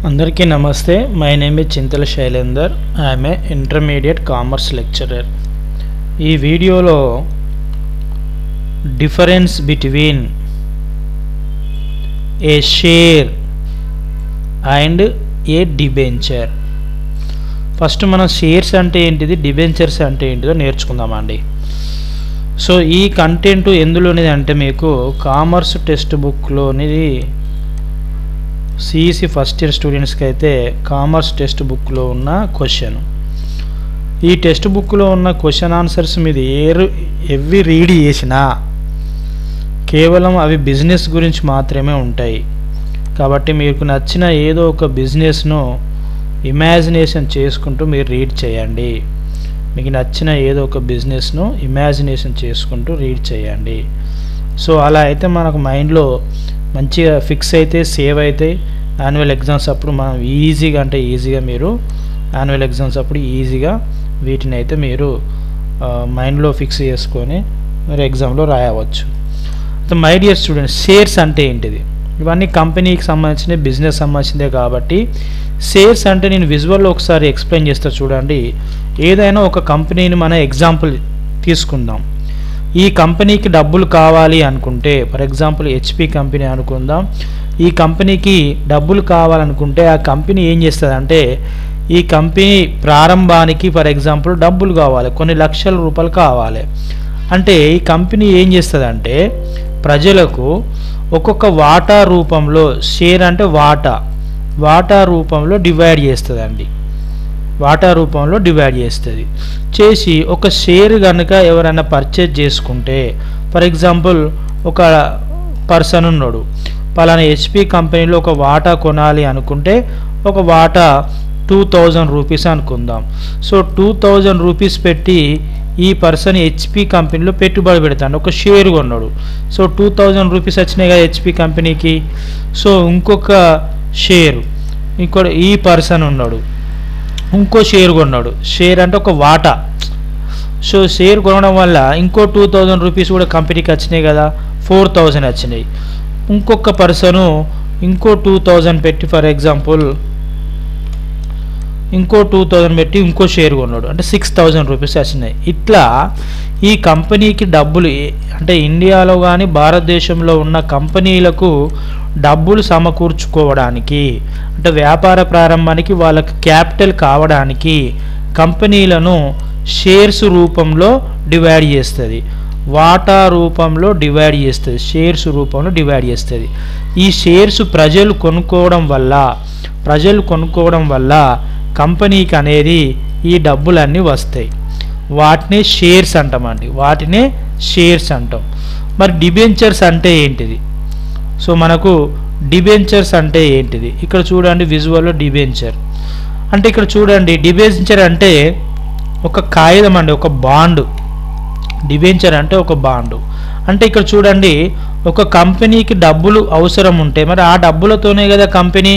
అందరికీ నమస్తే. My name is Chintala Shailender. I'm a intermediate commerce lecturer. ఈ వీడియోలో difference between A share and A debenture. First మనం shares అంటే ఏంటిది, డిబెంచర్స్ అంటే ఏంటిదో నేర్చుకుందామండి. సో ఈ కంటెంట్ ఎందులోనిది అంటే మీకు కామర్స్ టెక్స్ట్ బుక్లోనిది సిఈసి ఫస్ట్ ఇయర్ స్టూడెంట్స్కి అయితే కామర్స్ టెక్స్ట్ బుక్లో ఉన్న క్వశ్చన్. ఈ టెక్స్ట్ బుక్లో ఉన్న క్వశ్చన్ ఆన్సర్స్ మీద ఎవ్వి రీడ్ చేసినా కేవలం అవి బిజినెస్ గురించి మాత్రమే ఉంటాయి. కాబట్టి మీకు నచ్చిన ఏదో ఒక బిజినెస్ను ఇమాజినేషన్ చేసుకుంటూ మీరు రీడ్ చేయండి. మీకు నచ్చిన ఏదో ఒక బిజినెస్ను ఇమాజినేషన్ చేసుకుంటూ రీడ్ చేయండి. సో అలా అయితే మనకు మైండ్లో మంచిగా ఫిక్స్ అయితే సేవ్ అయితే యాన్యువల్ ఎగ్జామ్స్ అప్పుడు మనం ఈజీగా మీరు యాన్యువల్ ఎగ్జామ్స్ అప్పుడు ఈజీగా వీటిని అయితే మీరు మైండ్లో ఫిక్స్ చేసుకొని మీరు ఎగ్జామ్లో రాయవచ్చు. మై డియర్ స్టూడెంట్స్, షేర్స్ అంటే ఏంటిది? ఇవన్నీ కంపెనీకి సంబంధించిన బిజినెస్ సంబంధించిందే కాబట్టి షేర్స్ అంటే నేను విజువల్లో ఒకసారి ఎక్స్ప్లెయిన్ చేస్తా చూడండి. ఏదైనా ఒక కంపెనీని మన ఎగ్జాంపుల్ తీసుకుందాం. ఈ కంపెనీకి డబ్బులు కావాలి అనుకుంటే, ఫర్ ఎగ్జాంపుల్ హెచ్పి కంపెనీ అనుకుందాం. ఈ కంపెనీకి డబ్బులు కావాలనుకుంటే ఆ కంపెనీ ఏం చేస్తుంది అంటే, ఈ కంపెనీ ప్రారంభానికి ఫర్ ఎగ్జాంపుల్ డబ్బులు కావాలి, కొన్ని లక్షల రూపాయలు కావాలి అంటే ఈ కంపెనీ ఏం చేస్తుంది అంటే ప్రజలకు ఒక్కొక్క వాటా రూపంలో, షేర్ అంటే వాటా రూపంలో డివైడ్ చేస్తుందండి. వాటా రూపంలో డివైడ్ చేసి ఒక షేర్ కనుక ఎవరైనా పర్చేజ్ చేసుకుంటే, ఫర్ ఎగ్జాంపుల్ ఒక పర్సన్ ఉన్నాడు, పలానా హెచ్పి కంపెనీలో ఒక వాటా కొనాలి అనుకుంటే ఒక వాటా 2000 రూపీస్ అనుకుందాం. సో 2000 రూపీస్ పెట్టి ఈ పర్సన్ హెచ్పి కంపెనీలో పెట్టుబడి పెడతాడు, ఒక షేర్ కొన్నాడు. సో 2000 రూపీస్ వచ్చినాయి కదా హెచ్పి కంపెనీకి. సో ఇంకొక షేర్ ఈ పర్సన్ ఉన్నాడు, ఇంకో షేర్ కొన్నాడు. షేర్ అంటే ఒక వాటా. సో షేర్ కొనడం వల్ల ఇంకో 2000 రూపీస్ కూడా కంపెనీకి వచ్చినాయి కదా, 4000 వచ్చినాయి. ఇంకొక పర్సను ఇంకో 2000 పెట్టి ఫర్ ఎగ్జాంపుల్ ఇంకో 2000 పెట్టి ఇంకో షేర్ కొన్నాడు, అంటే 6000 రూపీస్ వచ్చినాయి. ఇట్లా ఈ కంపెనీకి డబ్బులు అంటే ఇండియాలో కానీ భారతదేశంలో ఉన్న కంపెనీలకు డబ్బులు సమకూర్చుకోవడానికి, అంటే వ్యాపార ప్రారంభానికి వాళ్ళకి క్యాపిటల్ కావడానికి కంపెనీలను షేర్స్ రూపంలో డివైడ్ చేస్తుంది, వాటా రూపంలో డివైడ్ చేస్తుంది, షేర్స్ రూపంలో డివైడ్ చేస్తుంది. ఈ షేర్స్ ప్రజలు కొనుక్కోవడం వల్ల కంపెనీకి అనేది ఈ డబ్బులన్నీ వస్తాయి. వాటినే షేర్స్ అంటాం. మరి డిబెంచర్స్ అంటే ఏంటిది? సో మనకు డిబెంచర్స్ అంటే ఏంటిది ఇక్కడ చూడండి, విజువల్లో డిబెంచర్ అంటే ఇక్కడ చూడండి. డిబెంచర్ అంటే ఒక కాగితం అండి, ఒక బాండ్. డిబెంచర్ అంటే ఒక బాండ్. అంటే ఇక్కడ చూడండి, ఒక కంపెనీకి డబ్బులు అవసరం ఉంటే మరి ఆ డబ్బులతోనే కదా కంపెనీ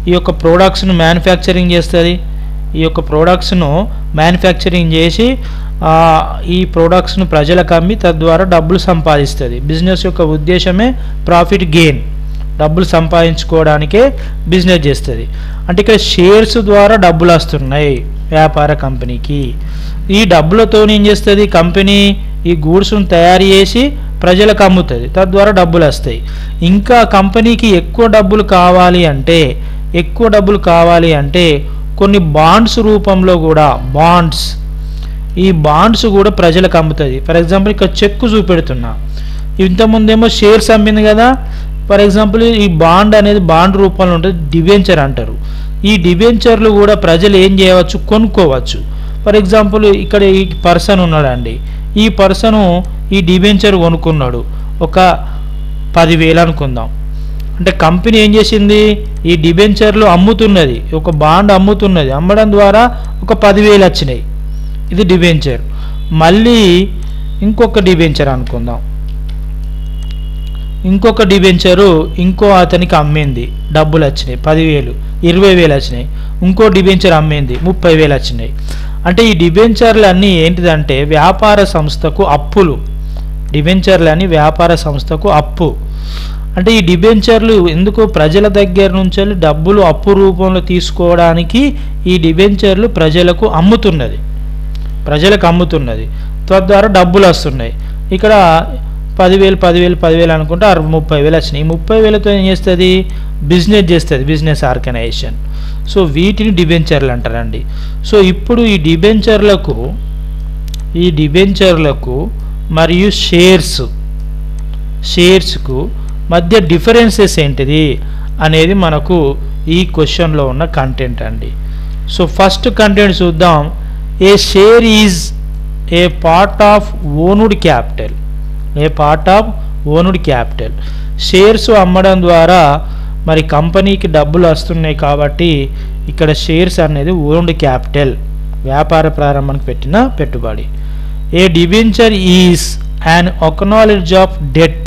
ఈ యొక్క ప్రోడక్ట్స్ను మ్యానుఫ్యాక్చరింగ్ చేస్తుంది. ఈ యొక్క ప్రోడక్ట్స్ను మ్యానుఫ్యాక్చరింగ్ చేసి ఈ ప్రోడక్ట్స్ను ప్రజలకు అమ్మి తద్వారా డబ్బులు సంపాదిస్తుంది. బిజినెస్ యొక్క ఉద్దేశమే ప్రాఫిట్ గెయిన్, డబ్బులు సంపాదించుకోవడానికే బిజినెస్ చేస్తుంది. అంటే ఇక్కడ షేర్స్ ద్వారా డబ్బులు వస్తున్నాయి వ్యాపార కంపెనీకి. ఈ డబ్బులతో ఏం చేస్తుంది కంపెనీ, ఈ గూడ్స్ను తయారు చేసి ప్రజలకు అమ్ముతుంది, తద్వారా డబ్బులు వస్తాయి. ఇంకా కంపెనీకి ఎక్కువ డబ్బులు కావాలి అంటే కొన్ని బాండ్స్ రూపంలో కూడా ఈ బాండ్స్ కూడా ప్రజలకు అమ్ముతుంది. ఫర్ ఎగ్జాంపుల్ ఇక్కడ చెక్కు చూపెడుతున్నా, ఇంతకుముందేమో షేర్స్ అమ్మింది కదా. ఫర్ ఎగ్జాంపుల్ ఈ బాండ్ అనేది బాండ్ రూపంలో ఉంటుంది, డిబెంచర్ అంటారు. ఈ డిబెంచర్లు కూడా ప్రజలు ఏం చేయవచ్చు, కొనుక్కోవచ్చు. ఫర్ ఎగ్జాంపుల్ ఇక్కడ ఈ పర్సన్ ఉన్నాడండి, ఈ పర్సను ఈ డిబెంచర్ కొనుక్కున్నాడు, ఒక 10,000 అనుకుందాం. అంటే కంపెనీ ఏం చేసింది, ఈ డిబెంచర్లు అమ్ముతున్నది, ఒక బాండ్ అమ్ముతున్నది, అమ్మడం ద్వారా ఒక 10,000 వచ్చినాయి. ఇది డిబెంచర్. మళ్ళీ ఇంకొక డిబెంచర్ అనుకుందాం, ఇంకొక డిబెంచరు ఇంకో అతనికి అమ్మింది, డబ్బులు వచ్చినాయి 10,000, 20,000 వచ్చినాయి. ఇంకో డిబెంచర్ అమ్మింది, 30,000 వచ్చినాయి. అంటే ఈ డిబెంచర్లు అన్నీ ఏంటిదంటే వ్యాపార సంస్థకు అప్పులు. డిబెంచర్లు అని వ్యాపార సంస్థకు అప్పు. అంటే ఈ డిబెంచర్లు ఎందుకు ప్రజల దగ్గర నుంచి డబ్బులు అప్పు రూపంలో తీసుకోవడానికి ఈ డిబెంచర్లు ప్రజలకు అమ్ముతున్నది, తద్వారా డబ్బులు వస్తున్నాయి. ఇక్కడ 10,000 అనుకుంటే 30,000 వచ్చినాయి. 30,000తో ఏం చేస్తుంది? బిజినెస్ చేస్తుంది, బిజినెస్ ఆర్గనైజేషన్. సో వీటిని డిబెంచర్లు అంటారండి. సో ఇప్పుడు ఈ డిబెంచర్లకు మరియు షేర్స్కు మధ్య డిఫరెన్సెస్ ఏంటిది అనేది మనకు ఈ క్వశ్చన్లో ఉన్న కంటెంట్ అండి. సో ఫస్ట్ కంటెంట్ చూద్దాం. A share is a part of owned capital. Shares అమ్మడం ద్వారా మరి కంపెనీకి డబ్బులు వస్తున్నాయి కాబట్టి ఇక్కడ షేర్స్ అనేది ఓన్డ్ క్యాపిటల్, వ్యాపార ప్రారంభానికి పెట్టిన పెట్టుబడి. A debenture is an acknowledge of debt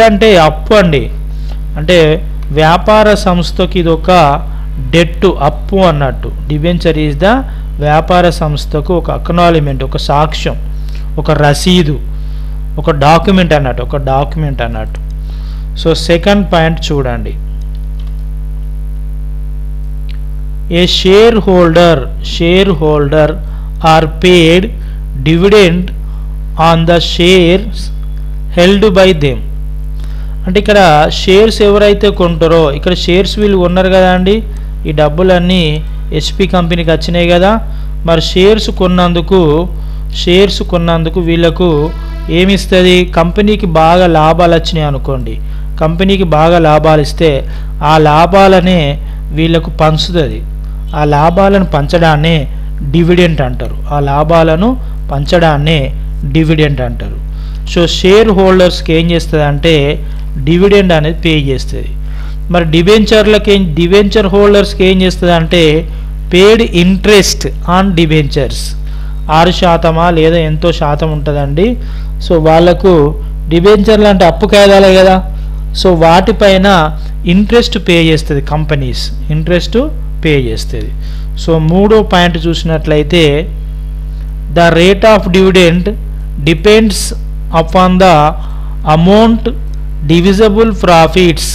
అంటే అప్పు అండి. అంటే వ్యాపార సంస్థకి ఇది ఒక డెట్, అప్పు అన్నట్టు. డిబెంచర్ ఈజ్ ద వ్యాపార సంస్థకు ఒక అక్నాలెడ్జ్మెంట్, ఒక సాక్ష్యం, ఒక రసీదు, ఒక డాక్యుమెంట్ అన్నట్టు. సో సెకండ్ పాయింట్ చూడండి. A shareholder are paid dividend on the shares held by them. అంటే ఇక్కడ షేర్స్ ఎవరైతే కొంటారో, ఇక్కడ షేర్స్ వీళ్ళు కొన్నారు కదా అండి, ఈ డబ్బులన్నీ HP కంపెనీకి వచ్చినాయి కదా. మరి షేర్స్ కొన్నందుకు వీళ్ళకు ఏమిస్తుంది? కంపెనీకి బాగా లాభాలు వచ్చినాయి అనుకోండి, కంపెనీకి బాగా లాభాలు ఇస్తే ఆ లాభాలనే వీళ్ళకు పంచుతుంది. ఆ లాభాలను పంచడాన్నే డివిడెంట్ అంటారు. సో షేర్ హోల్డర్స్కి ఏం చేస్తుంది అంటే డివిడెండ్ అనేది పే చేస్తుంది. మరి డిబెంచర్ హోల్డర్స్కి ఏం చేస్తుంది అంటే పేడ్ ఇంట్రెస్ట్ ఆన్ డిబెంచర్స్. 6% లేదా ఎంతో శాతం ఉంటుందండి. సో వాళ్ళకు డిబెంచర్లు అంటే అప్పు కాయదాలే కదా, సో వాటిపైన ఇంట్రెస్ట్ పే చేస్తుంది, కంపెనీస్ ఇంట్రెస్ట్ పే చేస్తుంది. సో మూడో పాయింట్ చూసినట్లయితే the rate of dividend depends upon the amount divisible profits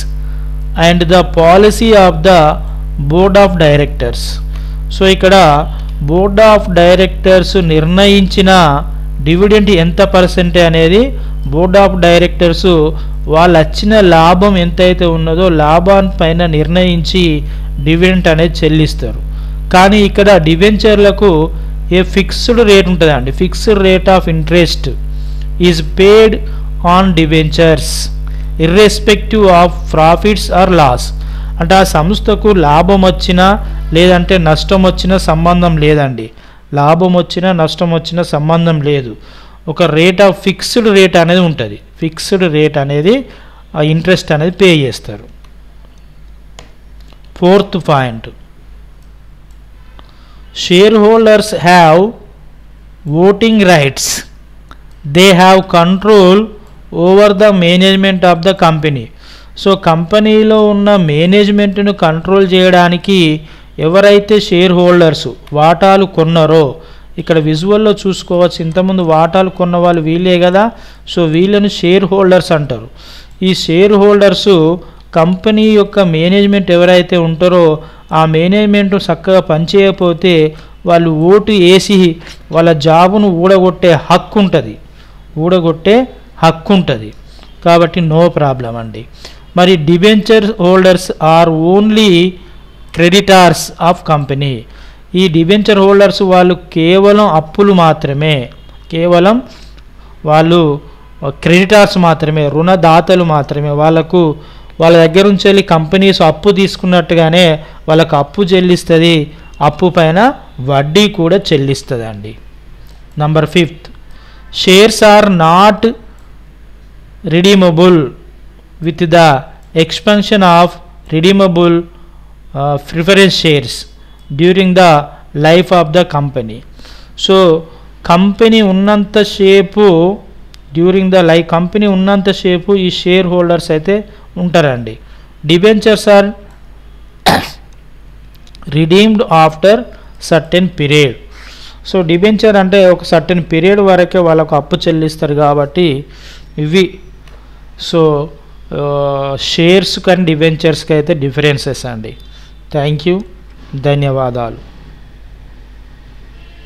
and the policy of the board of directors. So ఇక్కడ బోర్డ్ ఆఫ్ డైరెక్టర్స్ నిర్ణయించిన డివిడెండ్ ఎంత పర్సెంటే అనేది బోర్డ్ ఆఫ్ డైరెక్టర్స్ వాళ్ళు వచ్చిన లాభం ఎంతైతే ఉన్నదో లాభాన్ని పైన నిర్ణయించి డివిడెండ్ అనేది చెల్లిస్తారు. కానీ ఇక్కడ డిబెంచర్లకు ఏ ఫిక్స్డ్ రేట్ ఉంటుందండి. Fixed rate of interest is paid on debentures irrespective of profits or loss. అంటే ఆ సంస్థకు లాభం వచ్చినా లేదంటే నష్టం వచ్చినా సంబంధం లేదండి. లాభం వచ్చినా నష్టం వచ్చినా సంబంధం లేదు. ఒక రేట్ ఆఫ్ ఫిక్స్డ్ రేట్ అనేది ఉంటుంది. ఫిక్స్డ్ రేట్ అనేది ఆ ఇంట్రెస్ట్ అనేది పే చేస్తారు. Fourth point, share holders have voting rights. They have control over the management of the company. So కంపెనీలో ఉన్న మేనేజ్మెంట్ను కంట్రోల్ చేయడానికి ఎవరైతే షేర్ హోల్డర్స్ వాటాలు కొన్నారో, ఇక్కడ విజువల్లో చూసుకోవచ్చు, ఇంతకుముందు వాటాలు కొన్న వాళ్ళు వీళ్ళే కదా. సో వీళ్ళను షేర్ హోల్డర్స్ అంటారు. ఈ షేర్ హోల్డర్స్ కంపెనీ యొక్క మేనేజ్మెంట్ ఎవరైతే ఉంటారో ఆ మేనేజ్మెంట్ చక్కగా పనిచేయకపోతే వాళ్ళు ఓటు వేసి వాళ్ళ జాబును ఊడగొట్టే హక్కు ఉంటుంది. కాబట్టి నో ప్రాబ్లం అండి. మరి debenture holders are only creditors of company. ఈ డిబెంచర్ హోల్డర్స్ వాళ్ళు కేవలం అప్పులు మాత్రమే, కేవలం వాళ్ళు క్రెడిటార్స్ మాత్రమే, రుణదాతలు మాత్రమే. వాళ్ళ దగ్గర నుంచి వెళ్ళి కంపెనీస్ అప్పు తీసుకున్నట్టుగానే వాళ్ళకు అప్పు చెల్లిస్తుంది, అప్పు పైన వడ్డీ కూడా చెల్లిస్తుంది అండి. Number 5, shares are not redeemable with the exception of redeemable preference shares during the life of the company. So company ఉన్నంతసేపు ఈ షేర్ హోల్డర్స్ అయితే ఉంటారండి. Debentures are redeemed after certain period. So debenture అంటే ఒక సర్టెన్ పీరియడ్ వరకే వాళ్ళకు అప్పు చెల్లిస్తారు కాబట్టి ఇవి. సో షేర్స్కి అండ్ డిబెంచర్స్కి అయితే డిఫరెన్సెస్ అండి. థ్యాంక్ యూ, ధన్యవాదాలు.